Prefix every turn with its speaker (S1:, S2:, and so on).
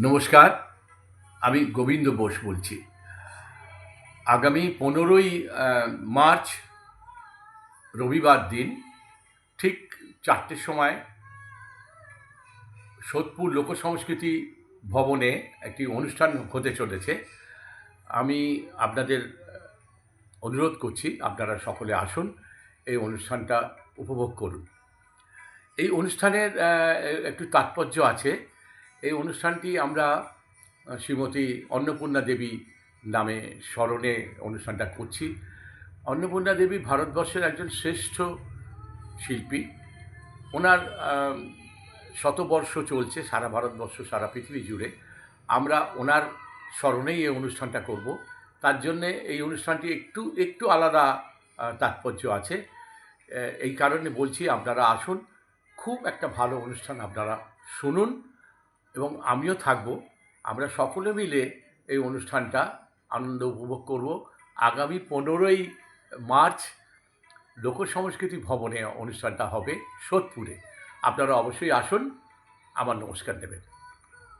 S1: নমস্কার, আমি গোবিন্দ বোস বলছি। আগামী 15ই মার্চ রবিবার দিন ঠিক 4টের সময় সোদপুর লোকসংস্কৃতি ভবনে একটি অনুষ্ঠান হতে চলেছে। আমি আপনাদের অনুরোধ করছি আপনারা সকলে আসুন, এই অনুষ্ঠানটা উপভোগ করুন। এই অনুষ্ঠানের একটু তাৎপর্য আছে। এই অনুষ্ঠানটি আমরা শ্রীমতী অন্নপূর্ণা দেবী নামে স্মরণে অনুষ্ঠানটা করছি। অন্নপূর্ণা দেবী ভারতবর্ষের একজন শ্রেষ্ঠ শিল্পী। ওনার শতবর্ষ চলছে সারা ভারতবর্ষ, সারা পৃথিবী জুড়ে। আমরা ওনার স্মরণেই এই অনুষ্ঠানটা করব। তার জন্যে এই অনুষ্ঠানটি একটু একটু আলাদা তাৎপর্য আছে। এই কারণে বলছি আপনারা আসুন, খুব একটা ভালো অনুষ্ঠান আপনারা শুনুন এবং আমিও থাকব। আমরা সকলে মিলে এই অনুষ্ঠানটা আনন্দ উপভোগ করব। আগামী 15ই মার্চ লোকসংস্কৃতি ভবনে অনুষ্ঠানটা হবে সোদপুরে। আপনারা অবশ্যই আসুন, আমার নমস্কার দেবেন।